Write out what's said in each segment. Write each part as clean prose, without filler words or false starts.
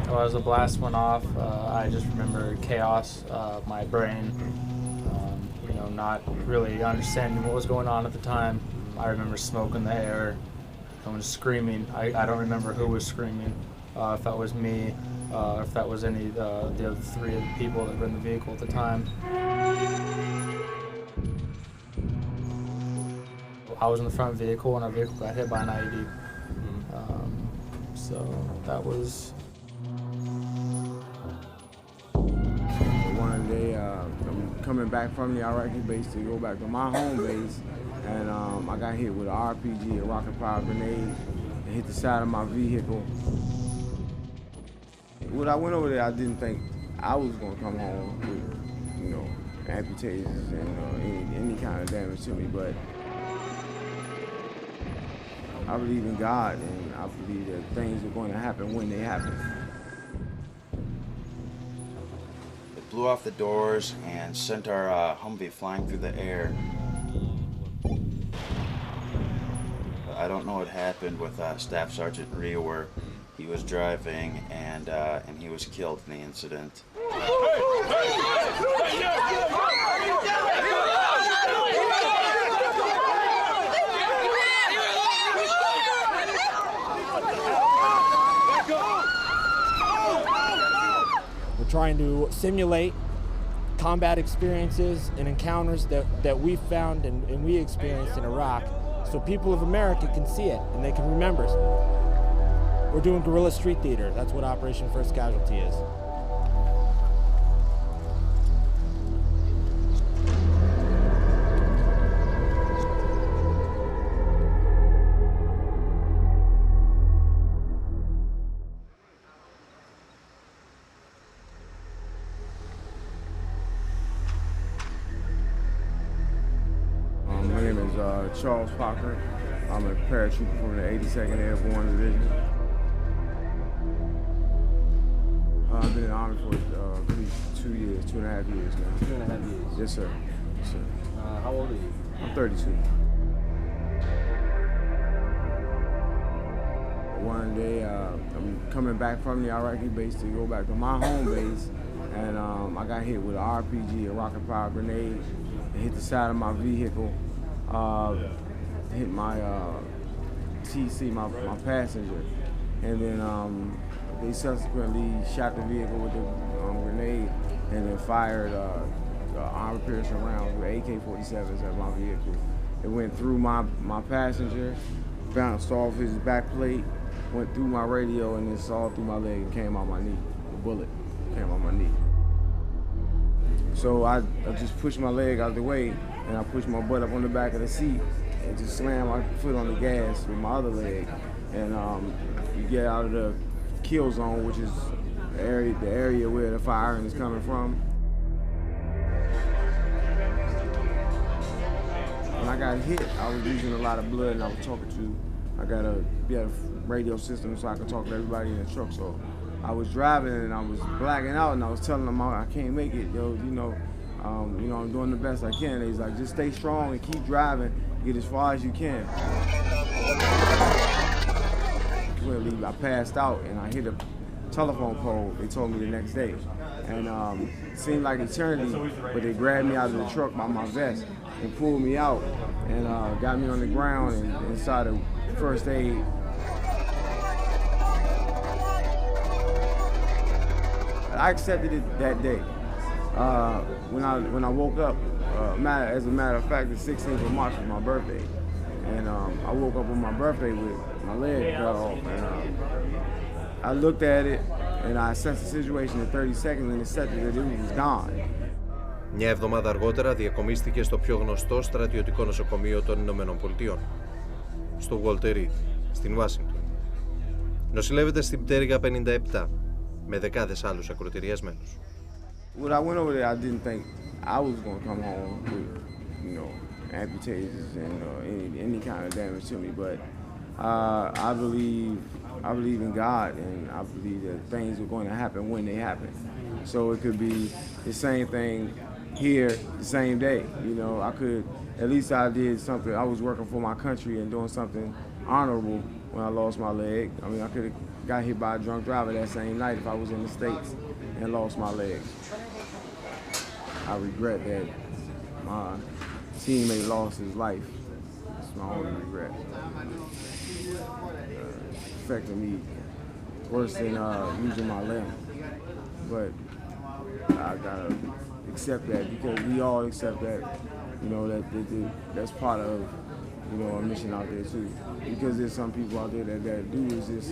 Well, as the blast went off, I just remember chaos, my brain, not really understanding what was going on at the time. I remember smoke in the air, someone screaming. I don't remember who was screaming, if that was me, if that was any the other three of the people that were in the vehicle at the time. I was in the front vehicle and our vehicle got hit by an IED. So that was... One day, I'm coming back from the Iraqi base to go back to my home base, and I got hit with an RPG, a rocket-powered grenade. It hit the side of my vehicle. When I went over there, I didn't think I was going to come home with, amputations and any kind of damage to me, but I believe in God, and I believe that things are going to happen when they happen. It blew off the doors and sent our Humvee flying through the air. I don't know what happened with Staff Sergeant Rhea, where he was driving and he was killed in the incident. Trying to simulate combat experiences and encounters that we found and we experienced in Iraq, so people of America can see it and they can remember. We're doing guerrilla street theater. That's what Operation First Casualty is. My name is Charles Parker. I'm a paratrooper from the 82nd Airborne Division. I've been in the Army for at least 2 years, 2.5 years now. 2.5 years. Yes, sir. Yes, sir. How old are you? I'm 32. One day, I'm coming back from the Iraqi base to go back to my home base, and I got hit with an RPG, a rocket-powered grenade. It hit the side of my vehicle, hit my TC, my passenger, and then they subsequently shot the vehicle with the grenade and then fired armor-piercing rounds with AK-47s at my vehicle. It went through my passenger, bounced off his back plate, went through my radio, and then saw through my leg and came out my knee. The bullet came out my knee. So I just pushed my leg out the way, and I pushed my butt up on the back of the seat and just slammed my foot on the gas with my other leg. And you get out of the kill zone, which is the area where the firing is coming from. When I got hit, I was losing a lot of blood, and I was talking to, I got a radio system so I could talk to everybody in the truck. So I was driving and I was blacking out, and I was telling them I can't make it, yo. I'm doing the best I can. He's like, just stay strong and keep driving, get as far as you can. I passed out and I hit a telephone pole. They told me the next day, and it seemed like eternity, but they grabbed me out of the truck by my vest and pulled me out and got me on the ground and started first aid. I accepted it that day. When I woke up, as a matter of fact, the 16th of March was my birthday, and I woke up on my birthday with my leg cut off. And I looked at it and I assessed the situation in 30 seconds and accepted that it was gone. Μια εβδομάδα αργότερα διακομίστηκε στο πιο γνωστό στρατιωτικό νοσοκομείο των Ηνωμένων Πολιτειών, στο Walter Reed, στην Ουάσιγκτον. Νοσηλεύεται στην πτέρυγα 57, με δεκάδες άλλους ακροτηριασμένους. When I went over there, I didn't think I was going to come home with, amputations and any kind of damage to me. But I believe in God, and I believe that things are going to happen when they happen. So it could be the same thing here, the same day. At least I did something. I was working for my country and doing something honorable when I lost my leg. I mean, I could have got hit by a drunk driver that same night if I was in the States and lost my legs. I regret that my teammate lost his life. That's my only regret. Affected me worse than losing my limb. But I gotta accept that because we all accept that, you know, that's part of, you know, a mission out there too. Because there's some people out there that do resist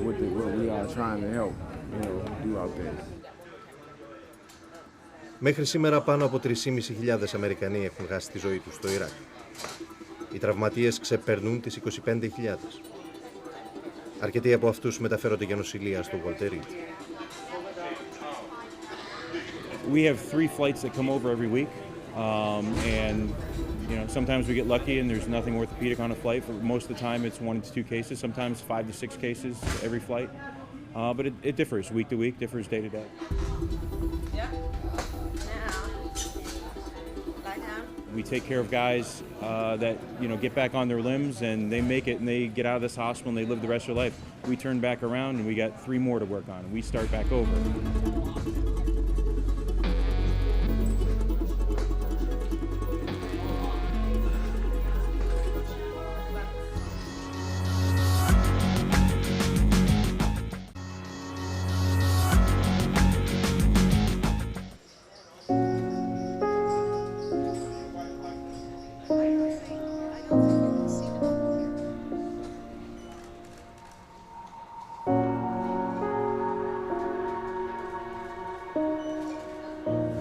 what we are trying to help, you know, do out there. Μέχρι σήμερα πάνω από 3.500 Αμερικανοί έχουν χάσει τη ζωή τους στο Ιράκ. Οι τραυματίες ξεπερνούν τις 25.000. Αρκετοί από αυτούς μεταφέρονται για νοσηλεία στο Σωτήρη. We have 3 flights that come over every week, and you know sometimes we get lucky and there's nothing orthopedic on a flight. But most of the time it's 1 to 2 cases, sometimes 5 to 6 cases every flight. But it differs week to week, differs day to day. We take care of guys that get back on their limbs and they make it and they get out of this hospital and they live the rest of their life. We turn back around and we got 3 more to work on and we start back over.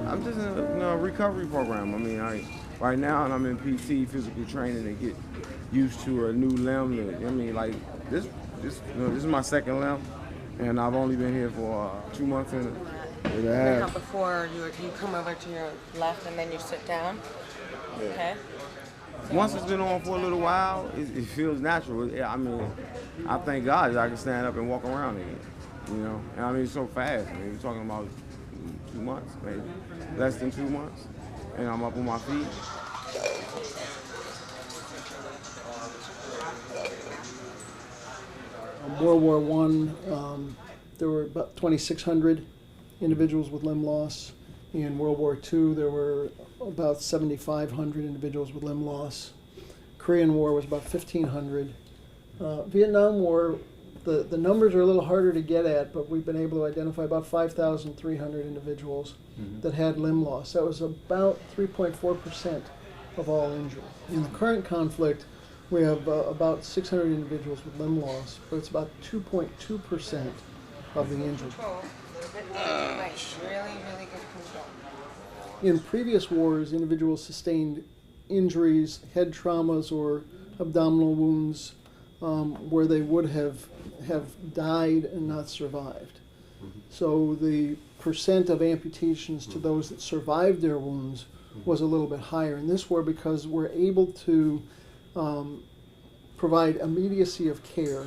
I'm just in a recovery program. I mean, right now I'm in PT, physical training, to get used to a new limb. I mean, like this is my second limb, and I've only been here for 2 months and a half. How before you come over to your left and then you sit down. Yeah. Okay. Once it's been on for a little while, it feels natural. I mean, I thank God that I can stand up and walk around again. You know, and I mean, it's so fast. I mean, we're talking about 2 months, maybe less than 2 months, and I'm up on my feet. World War I, there were about 2,600 individuals with limb loss. In World War II, there were about 7,500 individuals with limb loss. Korean War was about 1,500. Vietnam War, the numbers are a little harder to get at, but we've been able to identify about 5,300 individuals that had limb loss. That was about 3.4% of all injured. In the current conflict, we have about 600 individuals with limb loss, but it's about 2.2% of the injured. Really, really good control. In previous wars, individuals sustained injuries, head traumas, or abdominal wounds where they would have died and not survived. So the percent of amputations to those that survived their wounds was a little bit higher in this war because we're able to provide immediacy of care.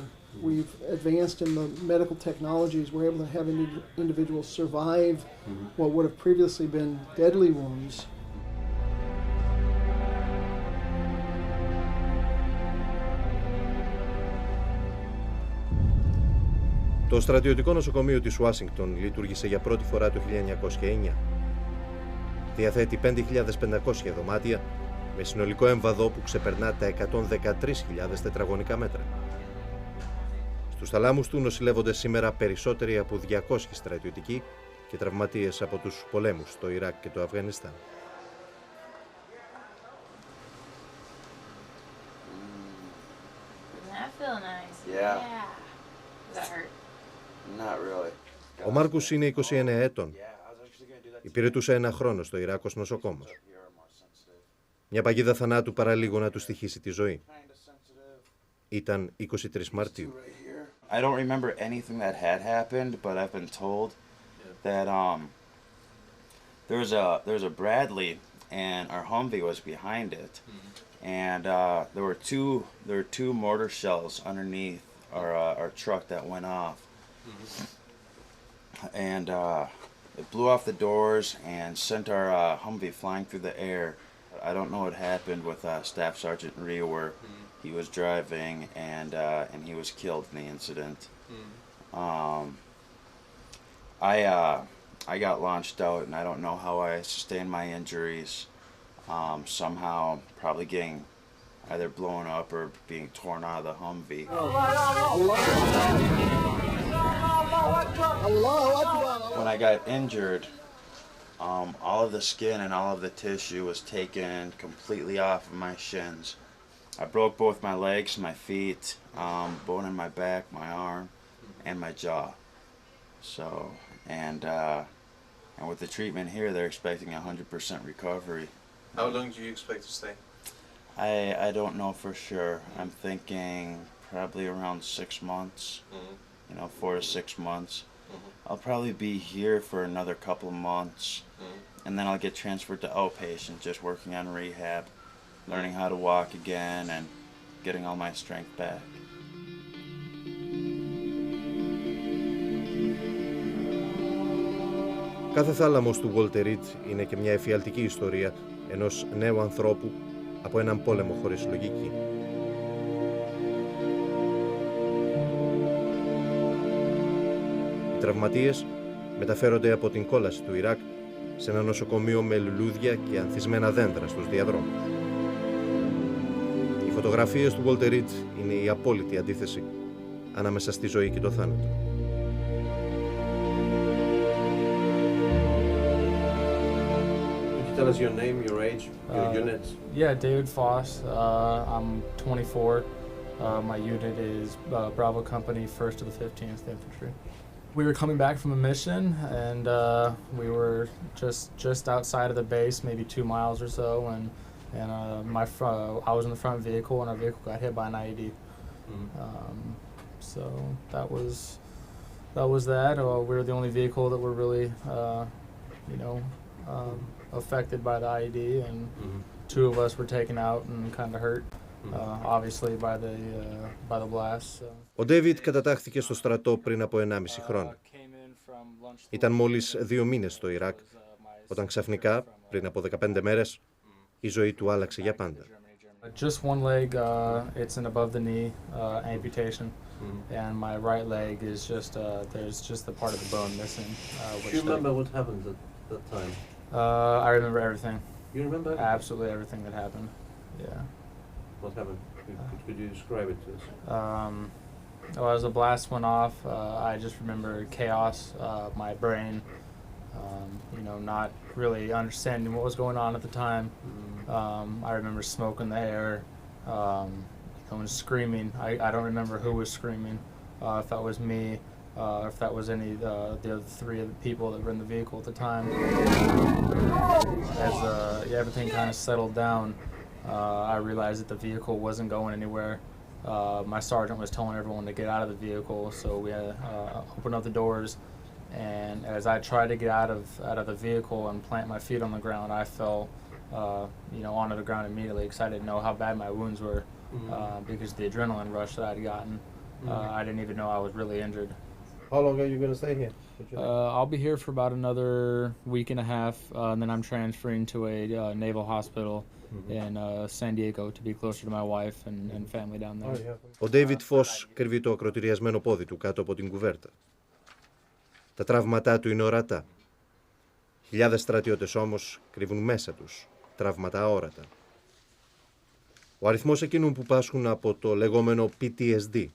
We've advanced in the medical technologies. We're able to have individuals survive what would have previously been deadly wounds. Το στρατιωτικό νοσοκομείο της Ουάσιγκτον λειτουργήσε για πρώτη φορά το 1909. Διαθέτει 5.500 δωμάτια με συνολικό έμβαδο που ξεπερνά τα 113.000 τετραγωνικά μέτρα. Στους θαλάμους του νοσηλεύονται σήμερα περισσότεροι από 200 στρατιωτικοί και τραυματίες από τους πολέμους στο Ιράκ και το Αφγανιστάν. Ο Μάρκους είναι 29 ετών. Υπηρετούσε 1 χρόνο στο Ιράκ ως νοσοκόμος. Μια παγίδα θανάτου παραλίγο να του στοιχήσει τη ζωή. Ήταν 23 Μαρτίου. I don't remember anything that had happened, but I've been told that there was a Bradley and our Humvee was behind it, and there were two mortar shells underneath our truck that went off, and it blew off the doors and sent our Humvee flying through the air. I don't know what happened with Staff Sergeant Rhea where he was driving, and he was killed in the incident. I got launched out, and I don't know how I sustained my injuries. Somehow, probably getting either blown up or being torn out of the Humvee. When I got injured, all of the skin and all of the tissue was taken completely off of my shins. I broke both my legs, my feet, bone in my back, my arm, and my jaw. So, and with the treatment here, they're expecting 100% recovery. How long do you expect to stay? I don't know for sure. I'm thinking probably around 6 months, 4 to 6 months. I'll probably be here for another couple of months, and then I'll get transferred to outpatient, just working on rehab, learning how to walk again, and getting all my strength back. Κάθε θάλαμος του Walter Reed είναι και μια εφιαλτική ιστορία ενός νέου ανθρώπου από έναν πόλεμο χωρίς λογική. Οι τραυματίες μεταφέρονται από την κόλαση του Ιράκ σε ένα νοσοκομείο με λουλούδια και ανθισμένα δέντρα στους διαδρόμους. Οι φωτογραφίες του Walter Reed είναι η απόλυτη αντίθεση ανάμεσα στη ζωή και το θάνατο. Tell us your name, your age, your units. Yeah, David Foss. I'm 24. My unit is Bravo Company, 1st to the 15th Infantry. We were coming back from a mission, and we were just outside of the base, maybe 2 miles or so, and I was in the front vehicle, and our vehicle got hit by an IED. So that was that. We were the only vehicle that were really, affected by the IED, and 2 of us were taken out and kind of hurt, obviously by the blast. So. Ο Ντέιβιτ κατατάχθηκε στο στρατό πριν από 1,5 χρόνο. Ήταν μόλις 2 μήνες στο Ιράκ, όταν ξαφνικά, πριν από 15 μέρες, η ζωή του άλλαξε για πάντα. Just one leg, it's an above the knee amputation, and my right leg is just there's just the part of the bone missing. Do you remember what happened at that time? I remember everything. You remember everything? Absolutely everything that happened. Yeah. What happened? Could you describe it to us? Well, as the blast went off, I just remember chaos, my brain, not really understanding what was going on at the time. I remember smoke in the air, and screaming. I don't remember who was screaming, if that was me, if that was any the other 3 of the people that were in the vehicle at the time. As everything kind of settled down, I realized that the vehicle wasn't going anywhere. My sergeant was telling everyone to get out of the vehicle, so we had opened up the doors. And as I tried to get out of the vehicle and plant my feet on the ground, I fell, onto the ground immediately because I didn't know how bad my wounds were, because of the adrenaline rush that I'd gotten. I didn't even know I was really injured. How long are you going to stay here? I'll be here for about another week and a half, and then I'm transferring to a naval hospital in San Diego to be closer to my wife and family down there. Ο David Foss κρύβει το ακρωτηριασμένο πόδι του κάτω από την κουβέρτα. Τα τραύματά του είναι ορατά. Χιλιάδες στρατιώτες όμως κρύβουν μέσα τους τραύματα αόρατα. Ο αριθμός εκείνων που πάσχουν από το λεγόμενο PTSD,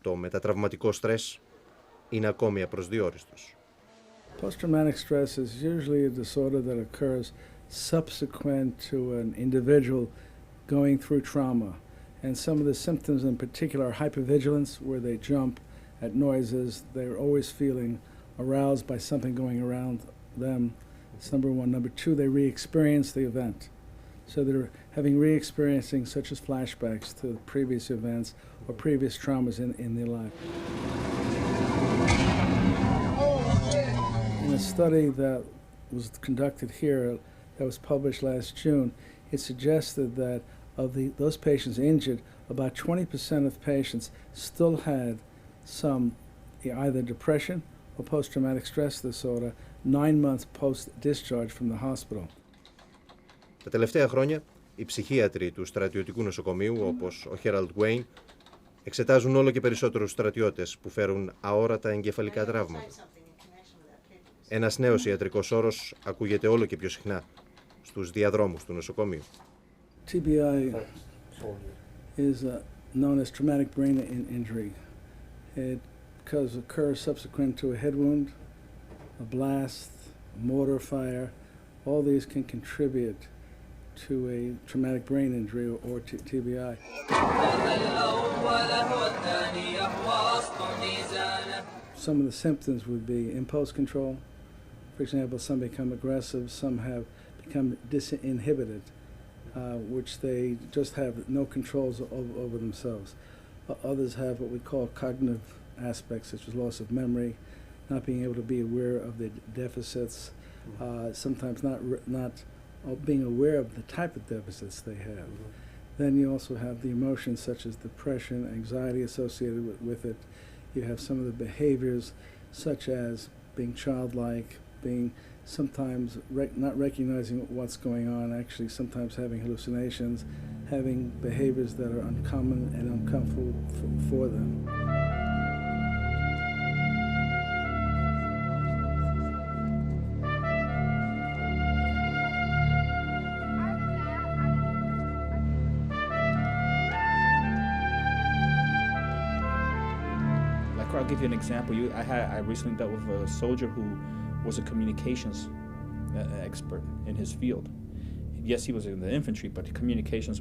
το μετατραυματικό στρες, είναι ακόμη απροσδιόριστος. Post-traumatic stress is usually a disorder that occurs subsequent to an individual going through trauma. And some of the symptoms in particular are hypervigilance, where they jump at noises. They're always feeling aroused by something going around them. That's number 1. Number 2, they re-experience the event. So they're having re-experiencing such as flashbacks to previous events or previous traumas in their life. In a study that was conducted here that was published last June, it suggested that of those patients injured, about 20% of patients still had some either depression or post-traumatic stress disorder 9 months post-discharge from the hospital. Τα τελευταία χρόνια Οι ψυχίατροι του στρατιωτικού νοσοκομείου, όπως ο Χέραλντ Γουέιν, εξετάζουν όλο και περισσότερους στρατιώτες που φέρουν αόρατα εγκεφαλικά τραύματα. Ένας νέος ιατρικός όρος ακούγεται όλο και πιο συχνά στους διαδρόμους του νοσοκομείου. TBI is known as traumatic brain injury. It occurs subsequent to a head wound, a blast, a mortar fire. All these can contribute to a traumatic brain injury or TBI. Some of the symptoms would be impulse control. For example, some become aggressive, some have become disinhibited, which they just have no controls over themselves. Others have what we call cognitive aspects, such as loss of memory, not being able to be aware of their deficits, sometimes not being aware of the type of deficits they have. Then you also have the emotions such as depression, anxiety associated with it. You have some of the behaviors such as being childlike, being sometimes not recognizing what's going on, actually sometimes having hallucinations, having behaviors that are uncommon and uncomfortable for them. I'll give you an example. I recently dealt with a soldier who was a communications expert in his field. Yes, he was in the infantry, but communications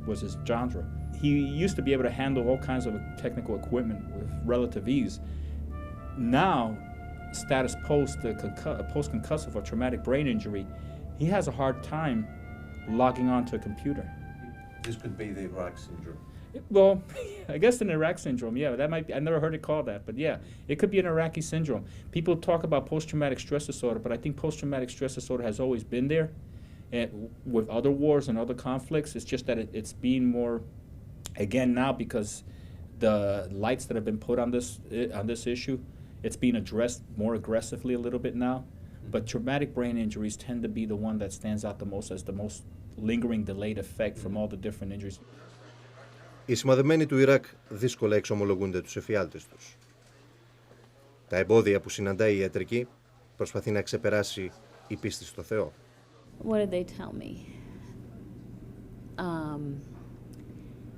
was his genre. He used to be able to handle all kinds of technical equipment with relative ease. Now, status post-concussive or traumatic brain injury, he has a hard time logging onto a computer. This could be the Iraq syndrome. Well, I guess an Iraq syndrome, yeah, that might be, I never heard it called that, but yeah, it could be an Iraqi syndrome. People talk about post-traumatic stress disorder, but I think post-traumatic stress disorder has always been there and with other wars and other conflicts. It's just that it's being more, again now, because the lights that have been put on this issue, it's being addressed more aggressively a little bit now. But traumatic brain injuries tend to be the one that stands out the most as the most lingering delayed effect from all the different injuries. Οι σημαδεμένοι του Ιράκ δύσκολα εξομολογούνται τους εφιάλτες τους. Τα εμπόδια που συναντάει η ιατρική προσπαθεί να ξεπεράσει η πίστη στο Θεό. What did they tell me?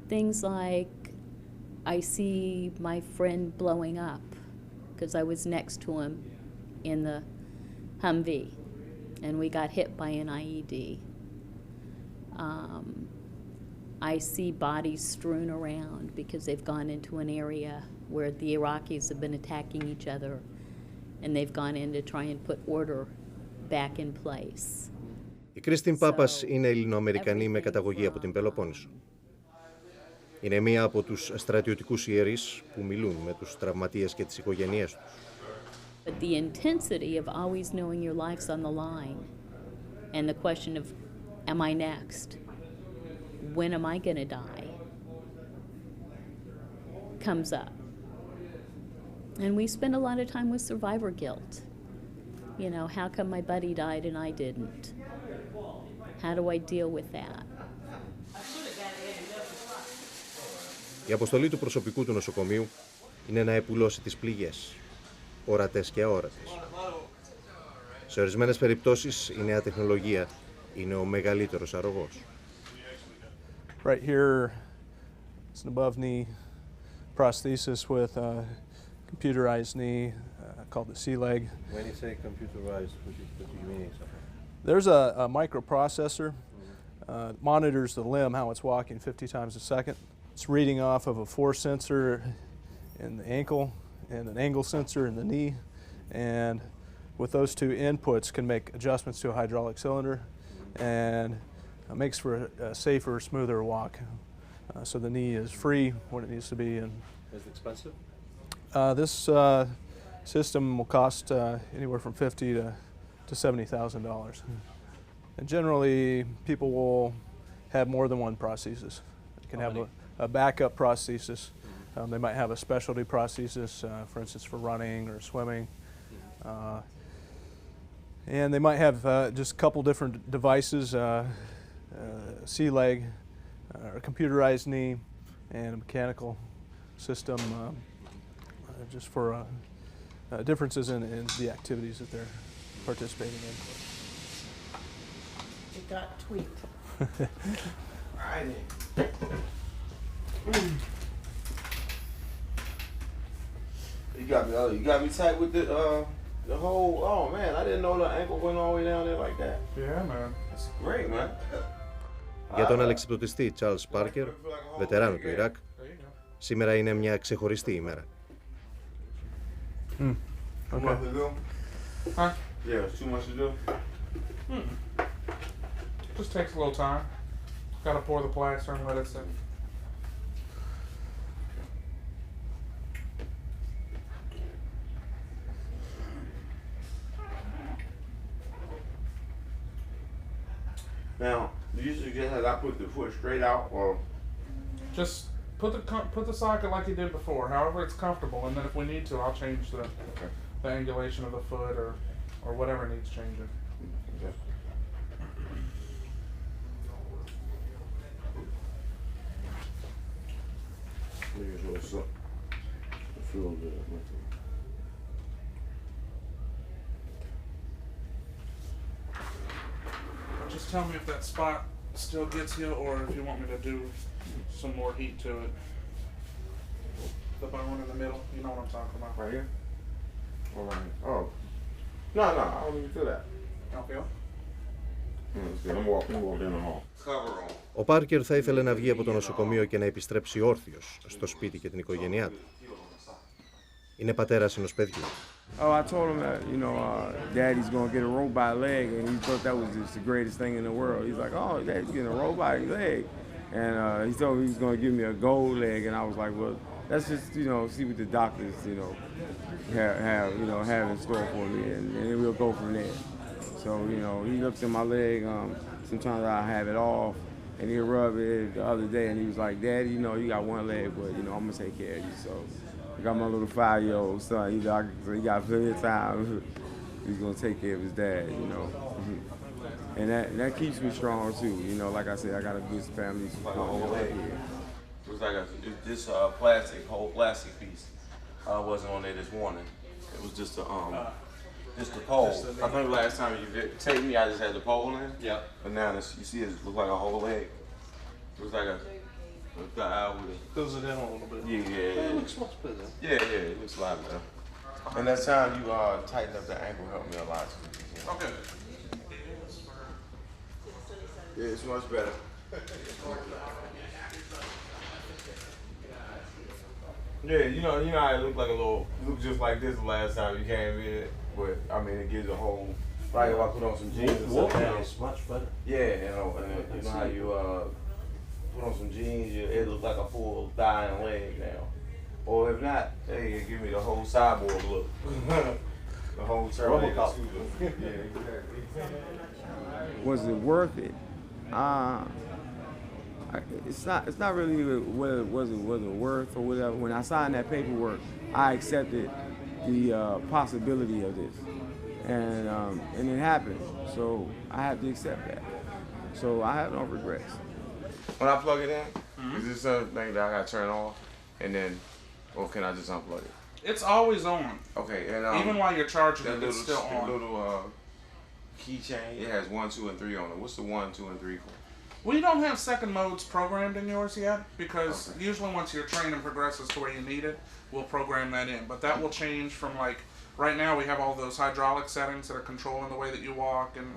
Things like I see my friend blowing up because I was next to him in the Humvee and we got hit by an IED. I see bodies strewn around because they've gone into an area where the Iraqis have been attacking each other and they've gone in to try and put order back in place. Η Κρίστιν Πάπας είναι Ελληνοαμερικανή με καταγωγή από την Πελοπόννησο. Είναι μία από τους στρατιωτικούς ιερείς που μιλούν με τους τραυματίες και τις οικογένειές τους. But the intensity of always knowing your life's on the line and the question of, am I next? When am I going to die? Comes up. And we spend a lot of time with survivor guilt. You know, how come my buddy died and I didn't? How do I deal with that? Η αποστολή του προσωπικού του νοσοκομείου είναι να επουλώσει τις πληγές, ορατές και αόρατες. Σε ορισμένες περιπτώσεις η νέα τεχνολογία είναι ο μεγαλύτερος αρρωγός. Right here, it's an above knee prosthesis with a computerized knee called the C-leg. When you say computerized, what do you mean exactly? There's a microprocessor, monitors the limb, how it's walking 50 times a second. It's reading off of a force sensor in the ankle and an angle sensor in the knee. And with those two inputs can make adjustments to a hydraulic cylinder and makes for a safer, smoother walk. So the knee is free when it needs to be. And is it expensive? This system will cost anywhere from $50,000 to $70,000. And generally, people will have more than one prosthesis. You can have a backup prosthesis. They might have a specialty prosthesis, for instance, for running or swimming. And they might have just a couple different devices. sea leg, a computerized knee, and a mechanical system, just for differences in the activities that they're participating in. It got tweaked. You got me tight with the whole. Oh man, I didn't know the ankle went all the way down there like that. Yeah, man. That's great, man. Για τον αλεξιπτωτιστή Charles Parker, βετεράνο του Ιράκ, σήμερα είναι μια ξεχωριστή ημέρα. Okay. Huh? Yeah, it's too much to do. Just takes a little time. Gotta pour the plaster and let it sit. Now, do you suggest that I put the foot straight out, or Just put the socket like you did before, however it's comfortable, and then if we need to, I'll change the angulation of the foot or whatever needs changing. Okay. Just tell me if that spot still gets you, or if you want me to do some more heat to it. The bone in the middle, you know what I'm talking about. Right here? Or right here? Oh. No, I don't even feel that. You don't feel? I'm walking in the hall. Cover on. Ο Πάρκερ θα ήθελε να βγει από το νοσοκομείο και να επιστρέψει όρθιος στο σπίτι και την οικογένειά του. Είναι πατέρας ενός παιδιού. Oh, I told him that, Daddy's gonna get a robot leg, and he thought that was just the greatest thing in the world. He's like, oh, Daddy's getting a robot leg, and he told me he was gonna give me a gold leg, and I was like, well, let's just, see what the doctors, have in store for me, and then we'll go from there. So, he looks at my leg. Sometimes I have it off, and he'll rub it the other day, and he was like, Daddy, you got one leg, but I'm gonna take care of you. So I got my little 5-year-old son. He got plenty of time. He's gonna take care of his dad, and that keeps me strong too. Like I said, I got a good family support. It was like this whole plastic piece. Wasn't on there this morning. It was just a pole. I think last time you take me, I just had the pole in. Yeah. But now you see, it look like a whole leg. It was like a guy with it. Fills it in a little bit. Yeah. It looks much better. Yeah, it looks a lot better. And that time you tighten up the ankle helped me a lot too. Okay. Yeah, it's much better. Yeah, you know how it looked like it looked just like this the last time you came in, but I mean it gives a whole. Like if I put on some jeans and stuff. It's much better. Yeah, and you know how you put on some jeans, it looks like a full thigh and leg now. Or if not, hey, it give me the whole cyborg look. The whole Terminator. Was it worth it? It's not really whether was it worth or whatever. When I signed that paperwork, I accepted the possibility of this, and it happened. So I have to accept that. So I have no regrets. When I plug it in, is this something that I gotta turn off, and then, or can I just unplug it? It's always on. Okay, and even while you're charging it, it's still on. That little keychain, it has 1, 2, and 3 on it. What's the 1, 2, and 3 for? We don't have second modes programmed in yours yet, because usually once your training progresses to where you need it, we'll program that in. But that will change from right now we have all those hydraulic settings that are controlling the way that you walk, and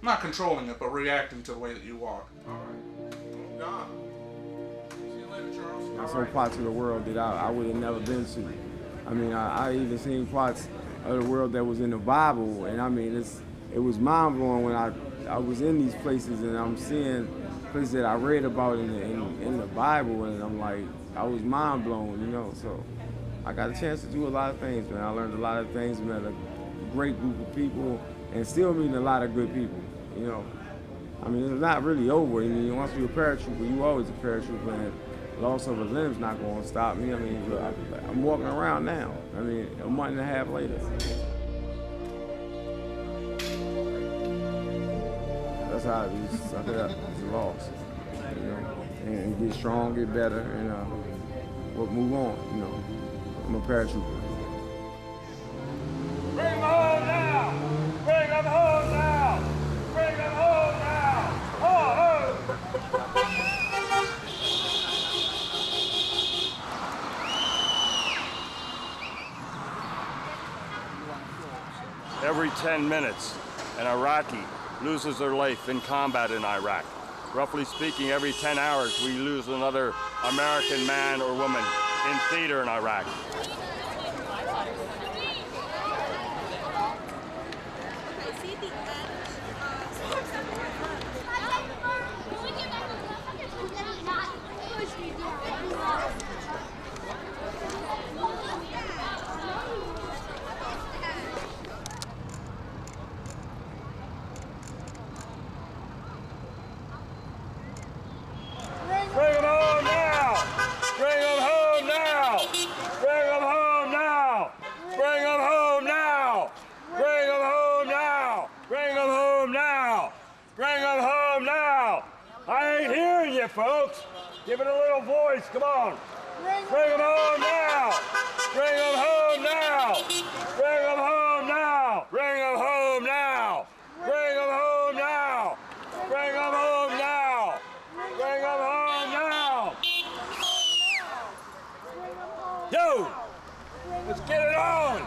not controlling it, but reacting to the way that you walk. All right. See you later, Charles. There's some parts of the world that I would have never been to. I mean, I even seen parts of the world that was in the Bible, and I mean, it was mind-blowing when I was in these places and I'm seeing places that I read about in the Bible, and I'm like, I was mind-blown, so I got a chance to do a lot of things, man. I learned a lot of things, met a great group of people, and still meeting a lot of good people, I mean, it's not really over. I mean, once you're a paratrooper, you always a paratrooper, and loss of a limb's not going to stop me. I mean, I'm walking around now. I mean, a month and a half later. That's how it is. It's a loss. and get strong, get better, and we'll move on. I'm a paratrooper. Bring them home now! Bring them home now! Bring them home now! Every 10 minutes, an Iraqi loses their life in combat in Iraq. Roughly speaking, every 10 hours, we lose another American man or woman in theater in Iraq. Bring them home now! Bring them home now! Bring them home now! Bring them home now! Bring them home now! Bring them home now! Bring them home now! I ain't hearing you, folks. Give it a little voice. Come on. Bring them home now! Bring them home now! Bring them home now! Bring them home now! Bring them home now! Bring them home now! Bring them home now! Yo! Let's get it on!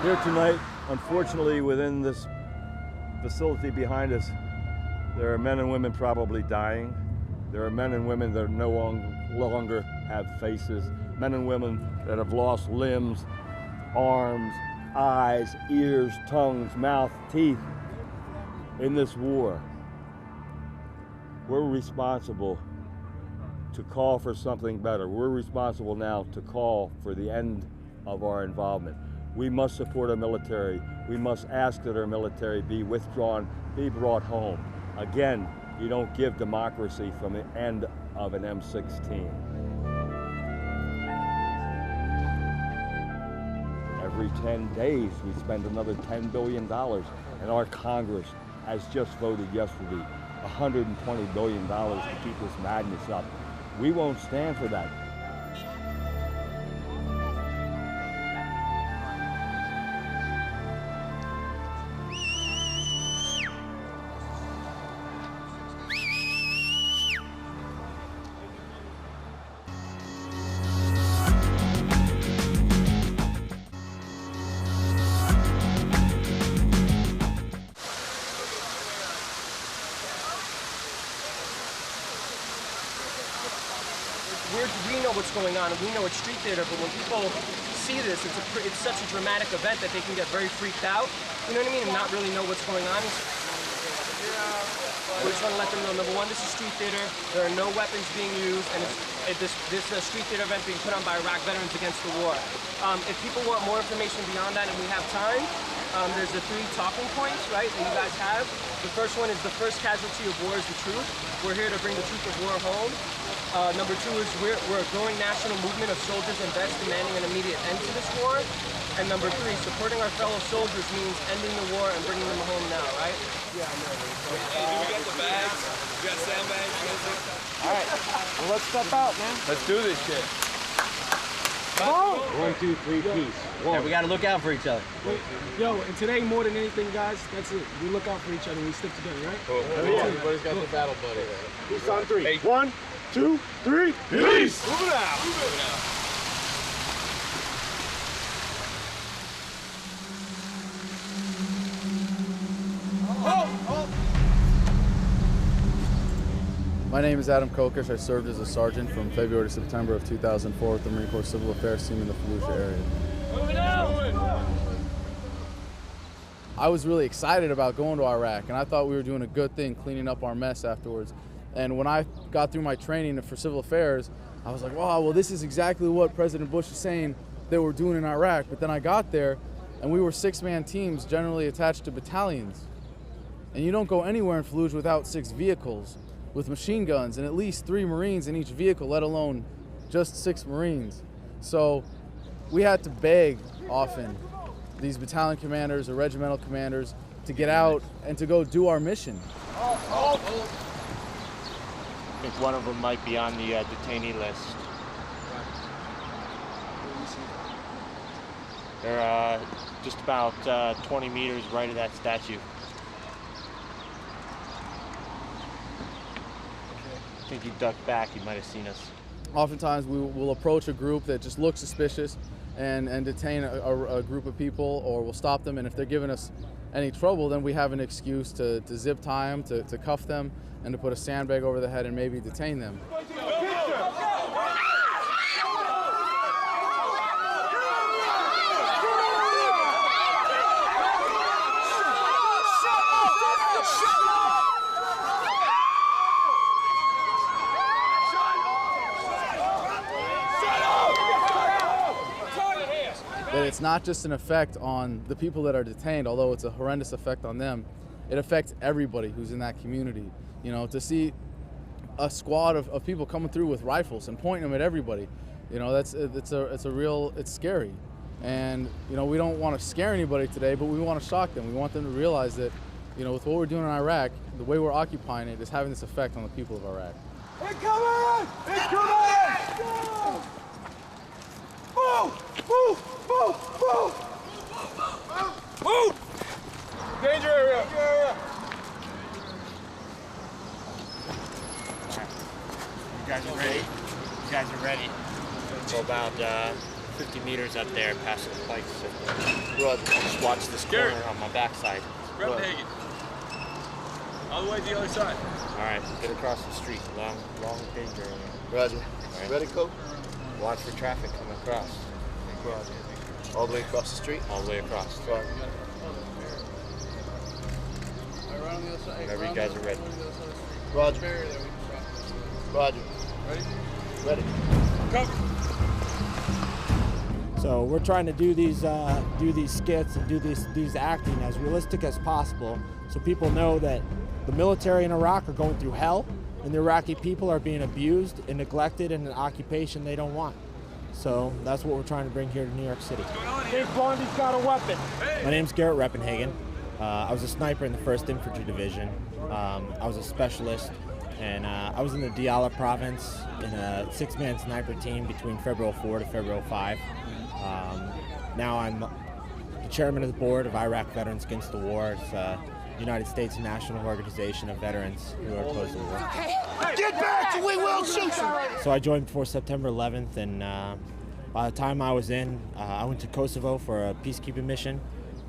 Here tonight, unfortunately, within this facility behind us, there are men and women probably dying. There are men and women that no longer have faces. Men and women that have lost limbs, arms, eyes, ears, tongues, mouth, teeth in this war. We're responsible to call for something better. We're responsible now to call for the end of our involvement. We must support our military. We must ask that our military be withdrawn, be brought home. Again, you don't give democracy from the end of an M16. Every 10 days, we spend another $10 billion, and our Congress has just voted yesterday $120 billion to keep this madness up. We won't stand for that. We know what's going on, and we know it's street theater, but when people see this, it's such a dramatic event that they can get very freaked out, you know what I mean, and not really know what's going on. We just want to let them know, number one, this is street theater, there are no weapons being used, and this street theater event being put on by Iraq veterans against the war. If people want more information beyond that, and we have time, there's the 3 talking points, right, that you guys have. The first one is the first casualty of war is the truth. We're here to bring the truth of war home. Number 2 is we're a growing national movement of soldiers and vets demanding an immediate end to this war. And number 3, supporting our fellow soldiers means ending the war and bringing them home now, right? Yeah, I know. We got the bags. We got sandbags. All right. Well, let's step out, man. Let's do this shit. Come on. 1, 2, 3, peace. Yeah, we got to look out for each other. Yo, and today more than anything, guys, that's it. We look out for each other and we stick together, right? Everybody's got the battle buddy. Peace on 3. Hey. 1, 2, 3, peace! Move it out. Move it out. My name is Adam Kokish. I served as a sergeant from February to September of 2004 with the Marine Corps Civil Affairs team in the Fallujah area. I was really excited about going to Iraq, and I thought we were doing a good thing cleaning up our mess afterwards. And when I got through my training for civil affairs, I was like, wow, well, this is exactly what President Bush is saying they were doing in Iraq. But then I got there, and we were 6-man teams generally attached to battalions. And you don't go anywhere in Fallujah without 6 vehicles with machine guns and at least 3 Marines in each vehicle, let alone just 6 Marines. So we had to beg often these battalion commanders or regimental commanders to get out and to go do our mission. I think one of them might be on the detainee list. They're just about 20 meters right of that statue. I think he ducked back, he might have seen us. Oftentimes we will approach a group that just looks suspicious and detain a group of people, or we'll stop them, and if they're giving us any trouble, then we have an excuse to zip tie them, to cuff them, and to put a sandbag over the head and maybe detain them. That it's not just an effect on the people that are detained, although it's a horrendous effect on them, it affects everybody who's in that community. You know, to see a squad of people coming through with rifles and pointing them at everybody, you know, it's scary. And, you know, we don't want to scare anybody today, but we want to shock them. We want them to realize that, you know, with what we're doing in Iraq, the way we're occupying it is having this effect on the people of Iraq. Incoming! Incoming! Move! Move! Move! Move! Move! Danger area! Danger area! You guys are ready? You guys are ready. Go about 50 meters up there past the spikes. Just watch this corner on my backside. Reppenhagen. All the way to the other side. All right, get across the street. Long danger area. Roger. All right. Ready, Coach? Watch for traffic coming across. Roger. All the way across the street? All the way across. Roger. Whenever you guys are ready. Roger. Roger. Ready? Ready. Cover. So we're trying to do these skits and do these acting as realistic as possible, so people know that the military in Iraq are going through hell, and the Iraqi people are being abused and neglected in an occupation they don't want. So that's what we're trying to bring here to New York City. Big Blondie's got a weapon. My name's Garrett Reppenhagen. I was a sniper in the 1st Infantry Division. I was a specialist, and I was in the Diyala province in a 6-man sniper team between February 4 to February 5. Now I'm the chairman of the board of Iraq Veterans Against the War. It's a United States National Organization of Veterans who are opposed to the war. Get back so we will shoot you! So I joined before September 11th, and by the time I was in, I went to Kosovo for a peacekeeping mission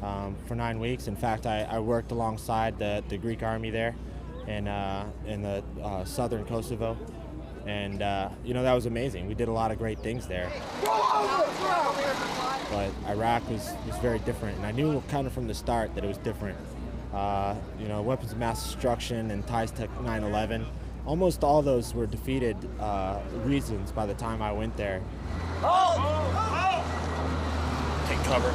for 9 weeks. In fact, I worked alongside the Greek army there in the southern Kosovo. And, you know, that was amazing. We did a lot of great things there. But Iraq was very different, and I knew kind of from the start that it was different. You know, weapons of mass destruction and ties to 9/11. Almost all those were defeated reasons by the time I went there. Take cover.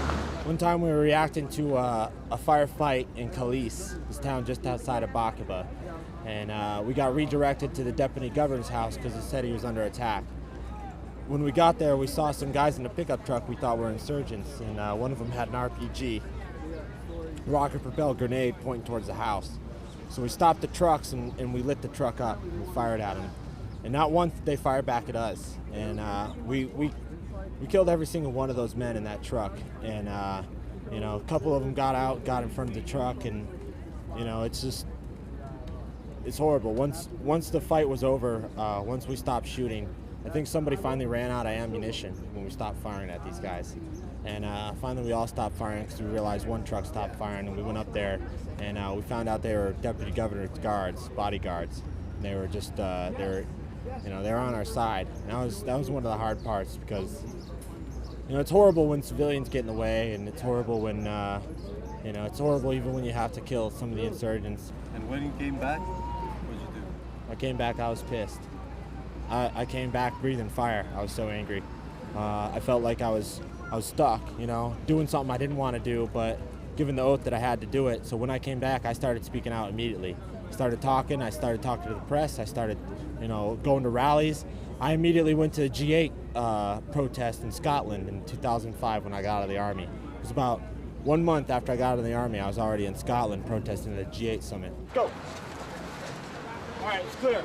One time we were reacting to a firefight in Khalis, this town just outside of Bakuba. And we got redirected to the deputy governor's house because it said he was under attack. When we got there, we saw some guys in a pickup truck we thought were insurgents, and one of them had an RPG, rocket-propelled grenade pointing towards the house. So we stopped the trucks and we lit the truck up and we fired at them. And not once did they fire back at us. And we killed every single one of those men in that truck. And you know, a couple of them got out, got in front of the truck, and you know, it's horrible. Once the fight was over, once we stopped shooting, I think somebody finally ran out of ammunition when we stopped firing at these guys. And finally we all stopped firing because we realized one truck stopped firing, and we went up there and we found out they were deputy governor's guards, bodyguards. And they were just, they were on our side. And that was one of the hard parts because, you know, it's horrible when civilians get in the way, and it's horrible when, you know, it's horrible even when you have to kill some of the insurgents. And when you came back, what did you do? I came back, I was pissed. I came back breathing fire. I was so angry. I felt like I was stuck, you know, doing something I didn't want to do, but given the oath that I had to do it. So when I came back, I started speaking out immediately. I started talking to the press. I started, you know, going to rallies. I immediately went to the G8 protest in Scotland in 2005 when I got out of the Army. It was about 1 month after I got out of the Army, I was already in Scotland protesting at the G8 summit. Go. All right, it's clear.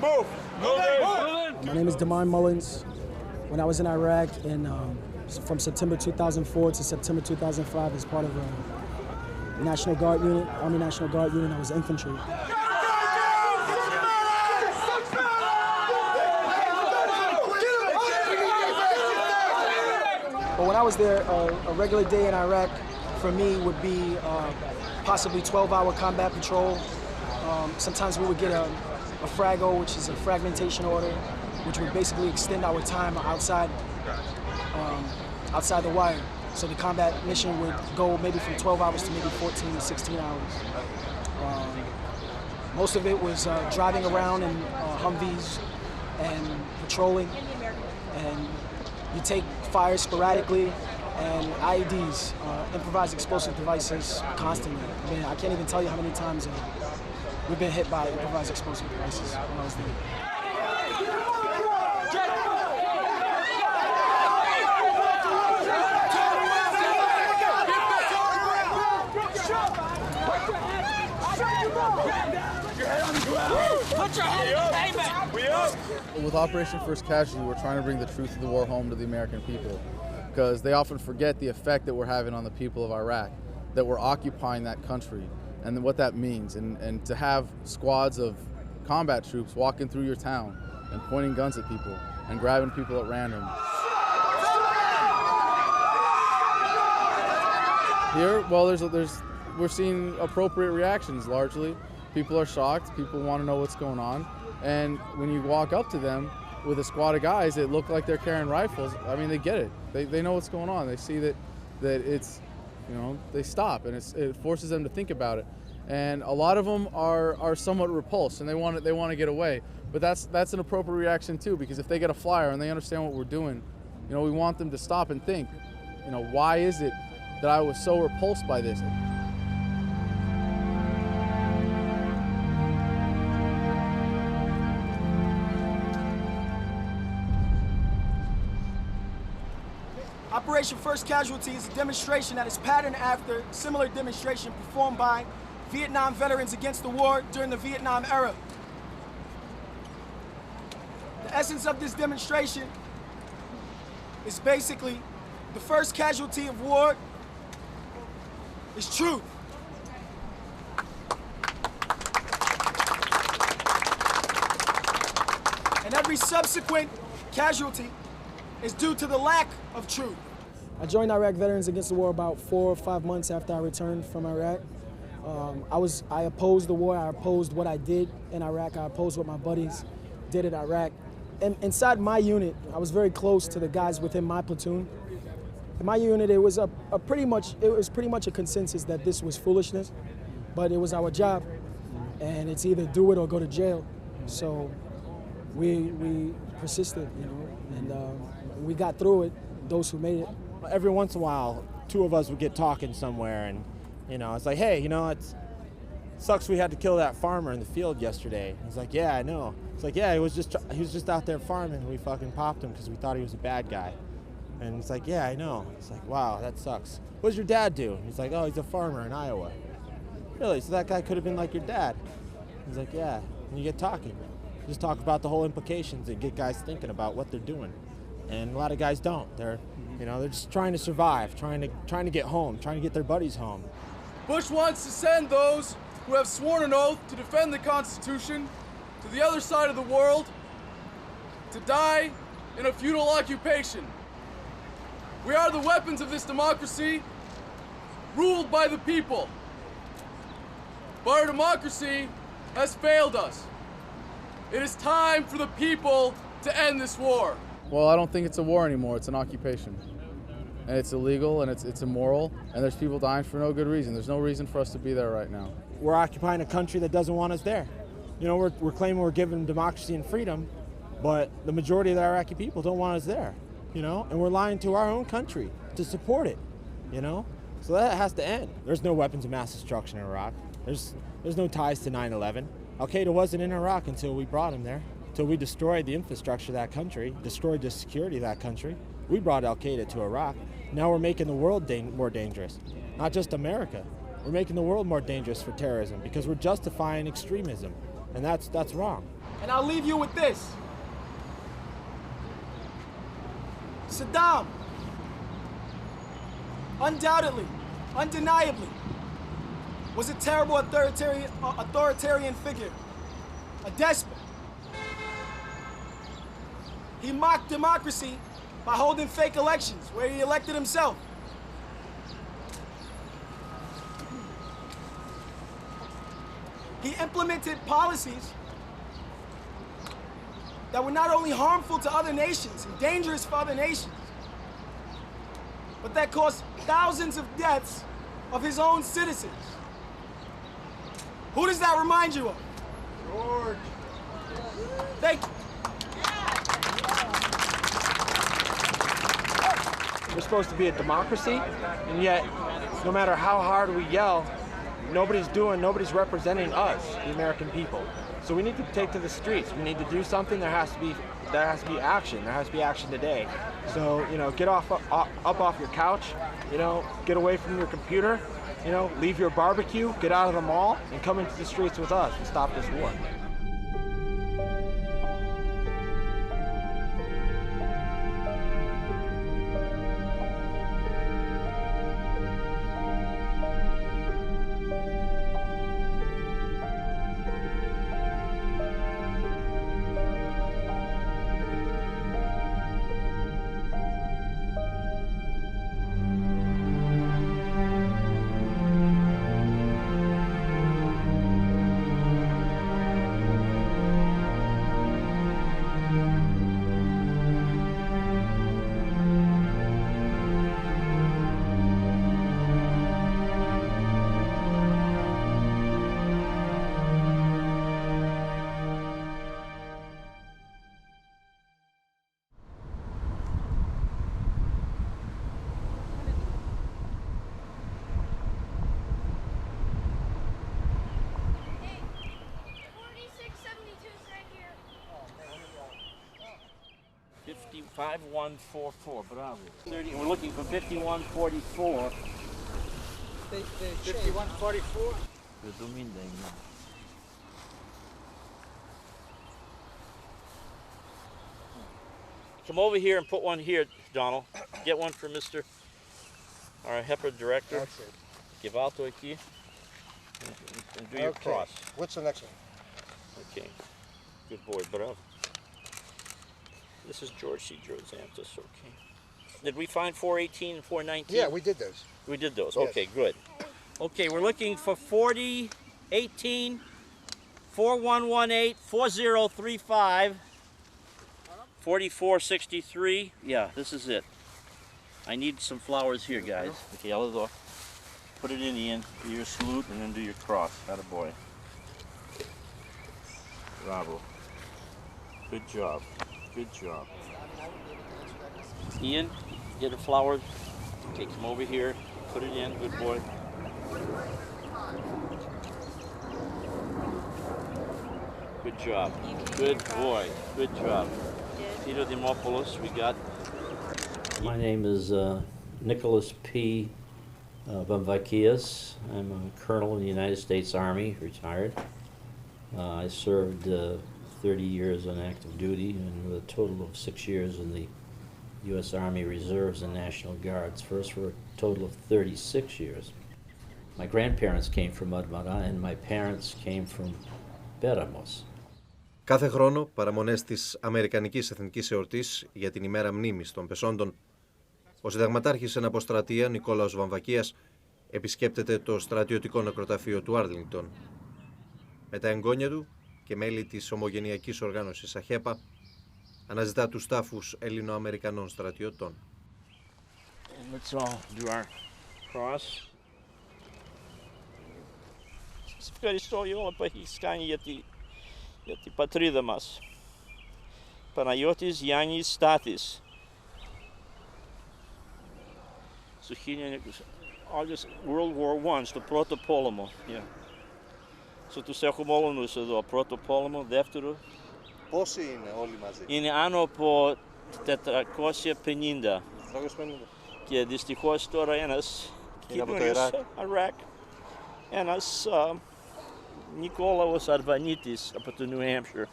Move! My name is Damon Mullins. When I was in Iraq from September 2004 to September 2005 as part of a National Guard unit, Army National Guard unit, I was infantry. But when I was there, a regular day in Iraq for me would be possibly 12-hour combat patrol. Sometimes we would get a frago, which is a fragmentation order, which would basically extend our time outside the wire. So the combat mission would go maybe from 12 hours to maybe 14 to 16 hours. Most of it was driving around in Humvees and patrolling, and you take fire sporadically, and IEDs, improvised explosive devices, constantly. I mean, I can't even tell you how many times we've been hit by improvised explosive devices when I was there. Put your head on the pavement! We up! With Operation First Casualty, we're trying to bring the truth of the war home to the American people, because they often forget the effect that we're having on the people of Iraq, that we're occupying that country, and what that means. And to have squads of combat troops walking through your town and pointing guns at people and grabbing people at random. Here, well, we're seeing appropriate reactions largely. People are shocked, people want to know what's going on, and when you walk up to them with a squad of guys that look like they're carrying rifles, I mean, they get it. They know what's going on. They see that it's, you know, they stop, and it forces them to think about it. And a lot of them are somewhat repulsed, and they want to get away. But that's an appropriate reaction too, because if they get a flyer and they understand what we're doing, you know, we want them to stop and think, you know, why is it that I was so repulsed by this? Operation First Casualty is a demonstration that is patterned after similar demonstration performed by Vietnam veterans against the war during the Vietnam era. The essence of this demonstration is basically the first casualty of war is truth. And every subsequent casualty is due to the lack of truth. I joined Iraq Veterans Against the War about 4 or 5 months after I returned from Iraq. I opposed the war. I opposed what I did in Iraq. I opposed what my buddies did in Iraq. And inside my unit, I was very close to the guys within my platoon. In my unit, it was pretty much a consensus that this was foolishness, but it was our job, and it's either do it or go to jail. So we persisted, you know, and we got through it. Those who made it. Every once in a while, two of us would get talking somewhere, and you know, it's like, hey, you know, it sucks we had to kill that farmer in the field yesterday. He's like, yeah, I know. It's like, yeah, he was just out there farming, and we fucking popped him because we thought he was a bad guy. And he's like, yeah, I know. It's like, wow, that sucks. What does your dad do? And he's like, oh, he's a farmer in Iowa. Really? So that guy could have been like your dad? He's like, yeah. And you get talking. Just talk about the whole implications and get guys thinking about what they're doing. And a lot of guys don't. They're just trying to survive, trying to get home, trying to get their buddies home. Bush wants to send those who have sworn an oath to defend the Constitution to the other side of the world to die in a feudal occupation. We are the weapons of this democracy, ruled by the people. But our democracy has failed us. It is time for the people to end this war. Well, I don't think it's a war anymore, it's an occupation. And it's illegal and it's immoral, and there's people dying for no good reason. There's no reason for us to be there right now. We're occupying a country that doesn't want us there. You know, we're claiming we're giving democracy and freedom, but the majority of the Iraqi people don't want us there, you know? And we're lying to our own country to support it, you know? So that has to end. There's no weapons of mass destruction in Iraq. There's no ties to 9/11. Al-Qaeda wasn't in Iraq until we brought him there. Until we destroyed the infrastructure of that country, destroyed the security of that country. We brought Al-Qaeda to Iraq. Now we're making the world more dangerous. Not just America. We're making the world more dangerous for terrorism because we're justifying extremism. And that's wrong. And I'll leave you with this. Saddam, undoubtedly, undeniably, was a terrible authoritarian figure, a despot. He mocked democracy by holding fake elections where he elected himself. He implemented policies that were not only harmful to other nations and dangerous for other nations, but that caused thousands of deaths of his own citizens. Who does that remind you of? George. Thank you. We're supposed to be a democracy, and yet, no matter how hard we yell, nobody's representing us, the American people. So we need to take to the streets. We need to do something. There has to be action. There has to be action today. So, get up off your couch, get away from your computer, leave your barbecue, get out of the mall, and come into the streets with us and stop this war. $51.44, bravo. 30, we're looking for $51.44. 51.44? Come over here and put one here, Donald. Get one for Mr. our HEPA director. Okay. Give alto aqui. And do your cross. What's the next one? Okay. Good boy, bravo. This is George C. Drozantis, okay. Did we find 418 and 419? Yeah, we did those. We did those, Yes. okay, good. Okay, we're looking for 4018, 4118, 4035, 4463. Yeah, this is it. I need some flowers here, guys. Okay, I'll put it in the end, do your salute, and then do your cross. Attaboy. Bravo. Good job. Good job. Ian, get the flowers. Okay, come over here. Put it in. Good boy. Good job. Good boy. Good job. Peter Dimopoulos, we got. My name is Nicholas P. Vamvakias. I'm a colonel in the United States Army, retired. I served 30 years on active duty and with a total of 6 years in the U.S. Army Reserves and National Guards, first for a total of 36 years. My grandparents came from Admara and my parents came from Beramos. Κάθε χρόνο, παραμονές της Αμερικανικής Εθνικής Εορτής για την ημέρα μνήμης των πεσόντων, ο συνταγματάρχης εν αποστρατεία Νικόλαος Βαμβακίας επισκέπτεται το στρατιωτικό νεκροταφείο του Άρλινγκτον. Με τα εγγόνια του και μέλη της ομογενειακής οργάνωσης ΑΧΕΠΑ, αναζητά τους τάφους Ελληνοαμερικανών στρατιωτών. Let's all do our cross. Σας ευχαριστώ για όλα που έχεις κάνει για την πατρίδα μας. Παναγιώτης Γιάννης Στάθης. Στο 1900, August World War I, στο πρώτο πόλεμο. Yeah. So, τους έχουμε όλους εδώ, πρώτο πόλεμο, δεύτερο. Πόσοι είναι όλοι μαζί? Είναι άνω από 450. Και δυστυχώς τώρα ένας είναι από το Ιράκ. Ένας Νικόλαος Αρβανίτης από το New Hampshire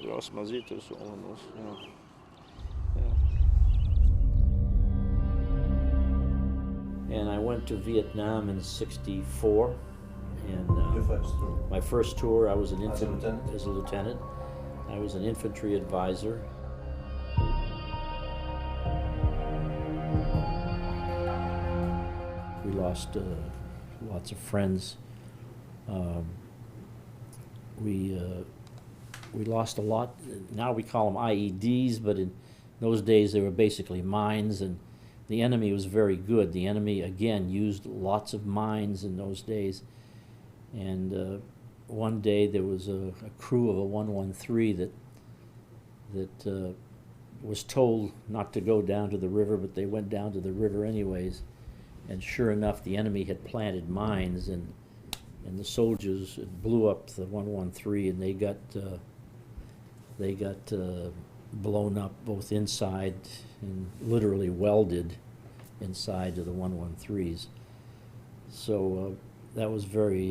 Θεός μαζί τους όμως. And I went to Vietnam in '64, and Your first tour? my first tour, I was an As a infantry lieutenant? as a lieutenant. I was an infantry advisor. We lost lots of friends. We lost a lot. Now we call them IEDs, but in those days they were basically mines, and the enemy was very good. The enemy, again, used lots of mines in those days. And one day there was a crew of a 113 that was told not to go down to the river, but they went down to the river anyways. And sure enough, the enemy had planted mines, and the soldiers blew up the 113, and they got blown up both inside and literally welded inside to the 113s. So that was very,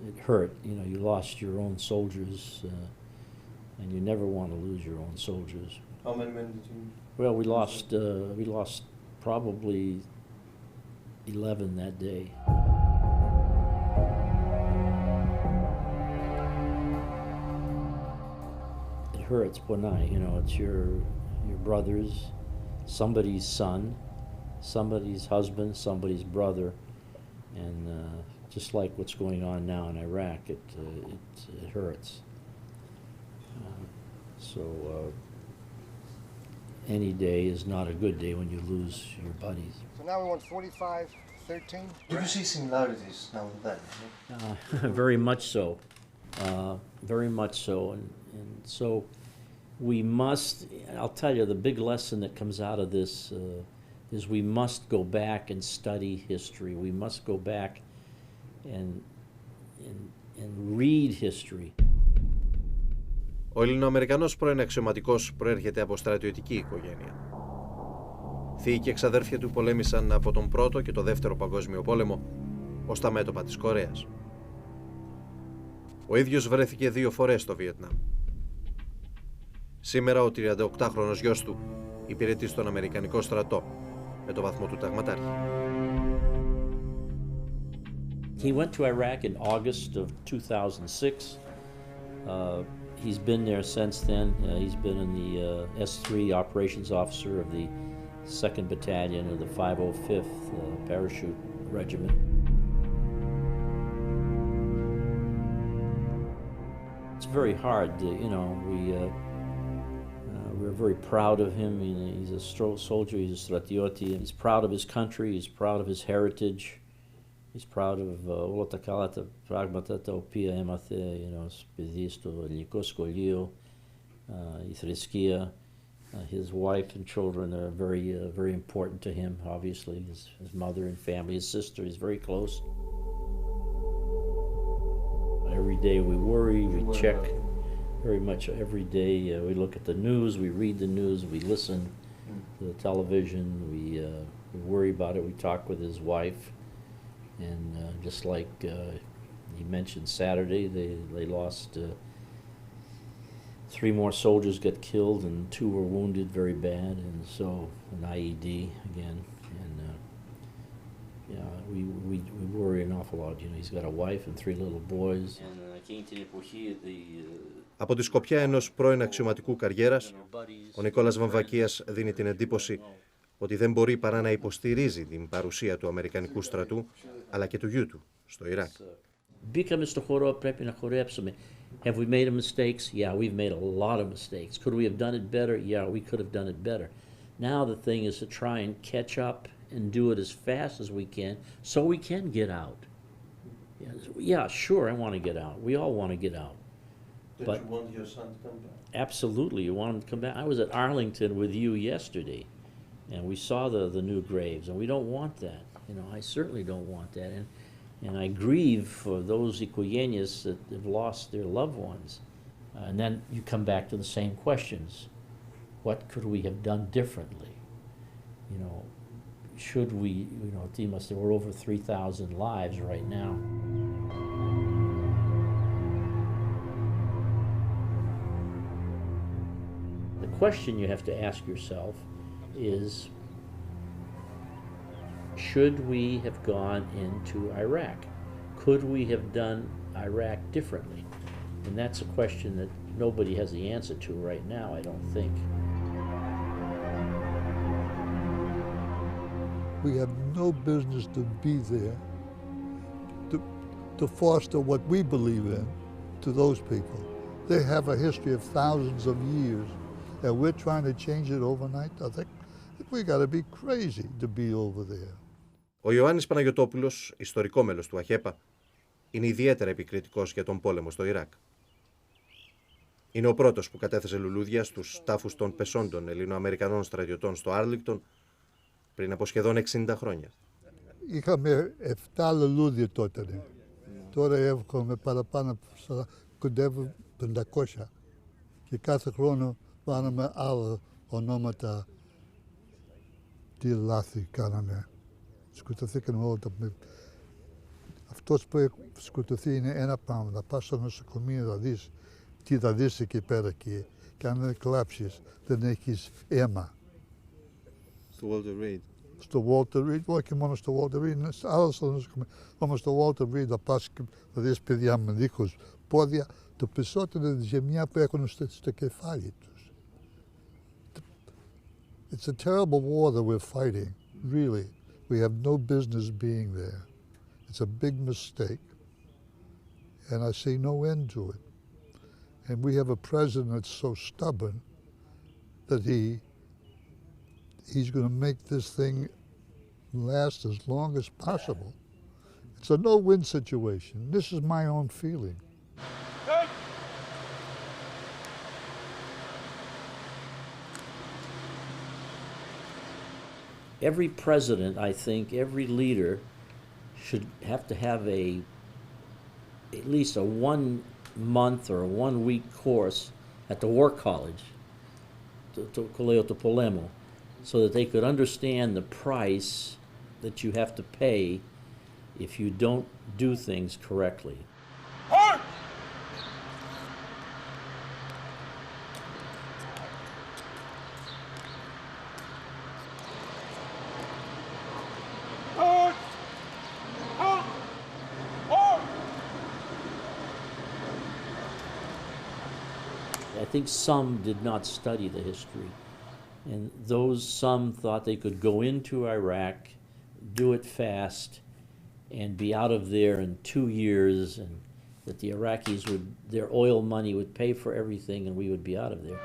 it hurt. You know, you lost your own soldiers, and you never want to lose your own soldiers. How many men did you? Well, we lost probably 11 that day. It hurts, Bonai. You know, it's your brothers, somebody's son, somebody's husband, somebody's brother, and just like what's going on now in Iraq, it hurts. So any day is not a good day when you lose your buddies. So now we want 45-13. Do you see similarities now and then? Very much so. Very much so. And so we must, I'll tell you, the big lesson that comes out of this is we must go back and study history. We must go back and read history. Ο Ελληνοαμερικανός πρώην αξιωματικός προέρχεται από στρατιωτική οικογένεια. Θείοι και εξαδέρφια του πολέμησαν από τον Πρώτο και το Δεύτερο Παγκόσμιο Πόλεμο ως τα μέτωπα της Κορέας. Ο ίδιος βρέθηκε 2 φορές στο Βιετνάμ. Σήμερα ο 38χρονος γιος του υπηρετεί στον Αμερικανικό στρατό με το βαθμό του ταγματάρχη. He went to Iraq in August of 2006. He's been there since then. He's been in the S3 operations officer of the 2nd Battalion of the 505th Parachute Regiment. It's very hard, you know, we're very proud of him. He's a soldier, he's a stratioti. He's proud of his country, he's proud of his heritage. He's proud of όλα τα καλά τα πράγματα τα οποία έμαθε, you know, παιδί στο ελληνικό σχολείο, η θρησκεία. His wife and children are very important to him, obviously. His mother and family, his sister, he's very close. Every day we worry, we check very much every day. We look at the news, we read the news, we listen to the television, we worry about it, we talk with his wife. And just like he mentioned Saturday, they lost 3 more soldiers got killed and 2 were wounded very bad, and so an IED again. And yeah, we worry an awful lot. You know, he's got a wife and 3 little boys. Από τη σκοπιά ενός πρώην αξιωματικού καριέρας, ο Νικόλας Βαμβακίας δίνει την εντύπωση ότι δεν μπορεί παρά να υποστηρίζει την παρουσία του Αμερικανικού στρατού, αλλά και του γιού του στο Ιράκ. Μπήκαμε στο χώρο, πρέπει να χορέψουμε. Have we made mistakes? Yeah, we've made a lot of mistakes. Could we have done it better? Yeah, we could have done it better. Now the thing is to try and catch up and do it as fast as we can so we can get out. Yeah, sure, I want to get out. We all want to get out. But you want your son to come back? Absolutely, you want him to come back. I was at Arlington with you yesterday, and we saw the new graves, and we don't want that. You know, I certainly don't want that. And I grieve for those Ikoyenyas that have lost their loved ones. And then you come back to the same questions. What could we have done differently? You know, should we, you know, Timas, there were over 3,000 lives right now. question you have to ask yourself is, should we have gone into Iraq? Could we have done Iraq differently? And that's a question that nobody has the answer to right now, I don't think. We have no business to be there to foster what we believe in to those people. They have a history of thousands of years, and we're trying to change it overnight. I think we got to be crazy to be over there. Ο Ιωάννης Παναγιωτόπουλος, ιστορικό μέλος του ΑΧΕΠΑ, είναι ιδιαίτερα επικριτικός για τον πόλεμο στο Ιράκ. Είναι ο πρώτος που κατέθεσε λουλούδια στους τάφους των πεσόντων Ελληνοαμερικανών στρατιωτών στο Άρλιγκτον πριν από σχεδόν 60 χρόνια. Είχαμε 7 λουλούδια τότε. Τώρα έχουμε παραπάνω, κοντεύουν 500. Και κάθε χρόνο βάλαμε άλλα ονόματα. Τι λάθη κάναμε. Σκοτωθήκαν όλα τα... Αυτός που έχει σκοτωθεί είναι ένα πράγμα. Να πας στο νοσοκομείο να δεις τι θα δεις εκεί πέρα και αν δεν κλάψεις δεν έχεις αίμα. Στο Walter Reed. Στο Walter Reed, όχι μόνο στο Walter Reed, είναι άλλο στο νοσοκομείο. Όμως στο Walter Reed θα πας και θα δεις παιδιά με δίχως πόδια. Το περισσότερο είναι ζημιά που έχουν στο κεφάλι τους. It's a terrible war that we're fighting, really. We have no business being there. It's a big mistake, and I see no end to it. And we have a president that's so stubborn that he's going to make this thing last as long as possible. It's a no-win situation. This is my own feeling. Every president, I think, every leader should have to have at least a 1 month or a 1 week course at the war college, to polemo, so that they could understand the price that you have to pay if you don't do things correctly. I think some did not study the history, and those some thought they could go into Iraq, do it fast, and be out of there in 2 years, and that the Iraqis would, their oil money would pay for everything, and we would be out of there.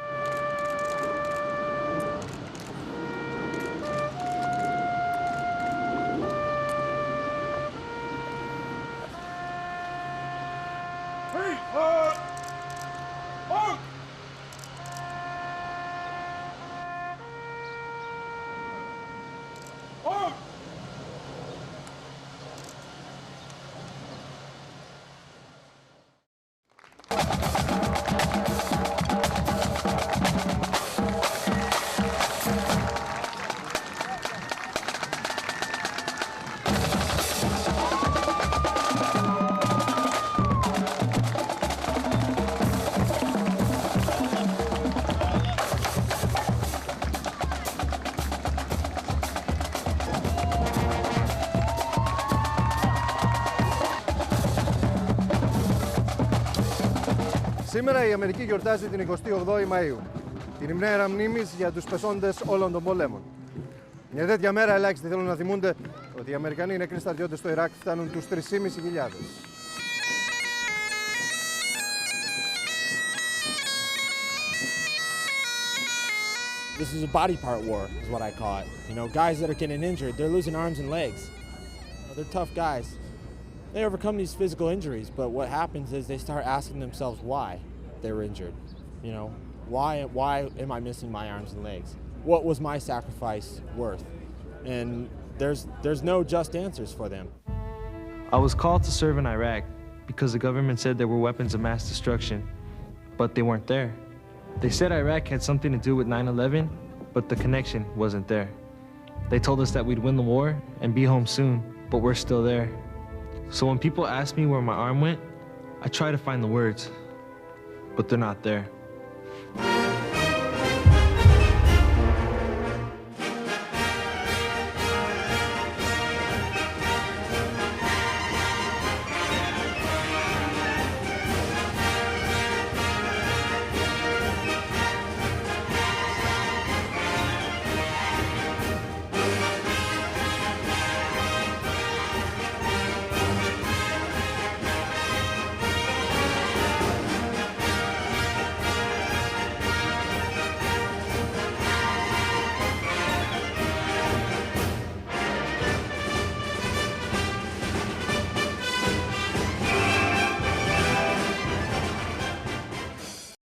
Σήμερα η Αμερική γιορτάζει την 28η Μαΐου, την ημέρα μνήμης για τους πεσόντες όλων των πολέμων. Μια τέτοια μέρα ελάχιστοι θέλουν να θυμούνται ότι οι Αμερικανοί νεκροί στρατιώτες στο Ιράκ φτάνουν τους 3.500. This is a body part war, is what I call it. You know, guys that are getting injured, they're losing arms and legs. They're tough guys. They overcome these physical injuries, but what happens is they start asking themselves why they were injured. You know, why am I missing my arms and legs? What was my sacrifice worth? And there's no just answers for them. I was called to serve in Iraq because the government said there were weapons of mass destruction, but they weren't there. They said Iraq had something to do with 9/11, but the connection wasn't there. They told us that we'd win the war and be home soon, but we're still there. So when people ask me where my arm went, I try to find the words, but they're not there.